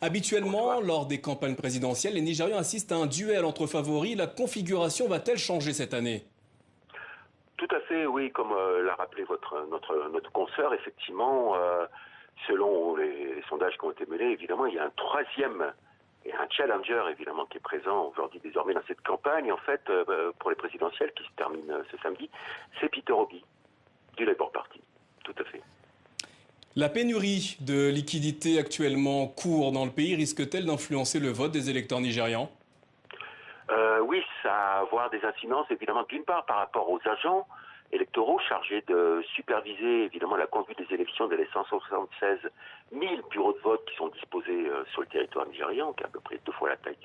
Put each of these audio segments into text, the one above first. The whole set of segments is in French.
Habituellement, lors des campagnes présidentielles, les Nigérians assistent à un duel entre favoris. La configuration va-t-elle changer cette année? Tout à fait, oui, comme l'a rappelé notre consoeur, effectivement, selon les sondages qui ont été menés, évidemment, il y a un troisième et un challenger, évidemment, qui est présent aujourd'hui désormais dans cette campagne, en fait, pour les présidentielles qui se terminent ce samedi, c'est Peter Obi, du Labour Party, tout à fait. La pénurie de liquidités actuellement en cours dans le pays risque-t-elle d'influencer le vote des électeurs nigérians? Oui, ça va avoir des incidences, évidemment, d'une part par rapport aux agents électoraux chargés de superviser, évidemment, la conduite des élections de les 176 000 bureaux de vote qui sont disposés sur le territoire nigérian, qui est à peu près 2 fois la taille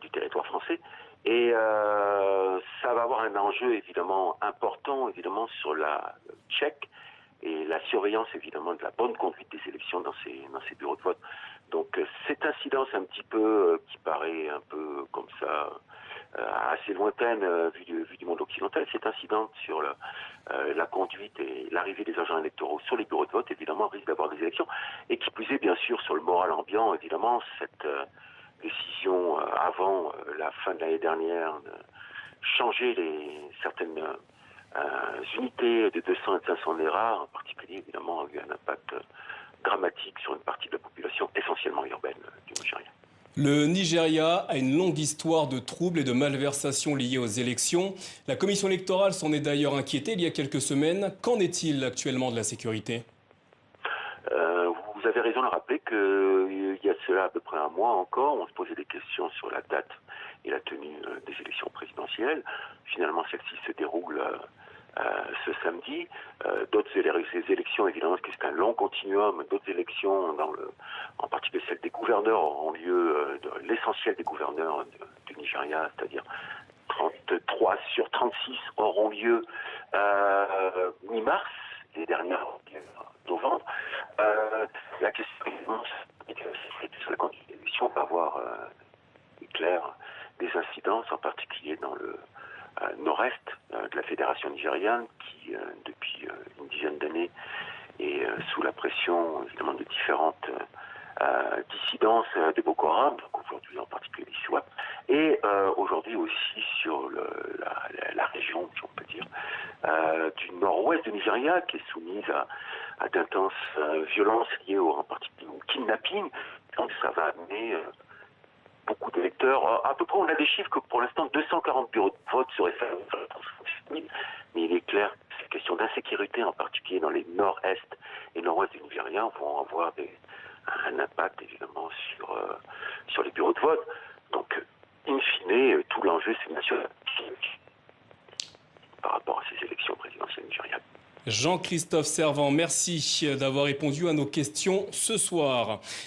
du territoire français. Et ça va avoir un enjeu, évidemment, important, évidemment, sur la check et la surveillance, évidemment, de la bonne conduite des élections dans ces bureaux de vote. Donc cette incidence un petit peu qui paraît un peu comme ça assez lointaine vu du monde occidental, cette incidence sur la conduite et l'arrivée des agents électoraux sur les bureaux de vote, évidemment, risque d'avoir des élections. Et qui plus est, bien sûr, sur le moral ambiant, évidemment, cette décision avant la fin de l'année dernière de changer certaines unités de 200 et 500 NERA, en particulier, évidemment, a eu un impact dramatique sur une partie de la population essentiellement urbaine du Nigeria. Le Nigeria a une longue histoire de troubles et de malversations liées aux élections. La commission électorale s'en est d'ailleurs inquiétée il y a quelques semaines. Qu'en est-il actuellement de la sécurité? Vous avez raison de rappeler qu'il y a cela à peu près un mois encore, on se posait des questions sur la date et la tenue des élections présidentielles. Finalement, celle-ci se déroule ce samedi. D'autres élections, évidemment, parce que c'est un long continuum, d'autres élections, en particulier celles des gouverneurs, auront lieu, l'essentiel des gouverneurs du Nigeria, c'est-à-dire 33 sur 36 auront lieu mi-mars, les dernières novembre. La question est que sur la conduite des élections, on va avoir clair des incidences, en particulier dans le nord-est de la fédération nigériane, qui depuis une dizaine d'années est sous la pression évidemment de différentes dissidences de Boko Haram, donc aujourd'hui en particulier l'ISWAP, et aujourd'hui aussi sur la région, si on peut dire, du nord-ouest du Nigeria, qui est soumise à d'intenses violences liées en particulier au kidnapping. Donc ça va amener beaucoup d'électeurs. À peu près, on a des chiffres que pour l'instant, 240 bureaux de vote seraient fermés. Mais il est clair que ces questions d'insécurité, en particulier dans les nord-est et nord-ouest du Nigeria, vont avoir un impact évidemment sur les bureaux de vote. Donc, in fine, tout l'enjeu, c'est bien sûr par rapport à ces élections présidentielles nigérianes. Jean-Christophe Servan, merci d'avoir répondu à nos questions ce soir.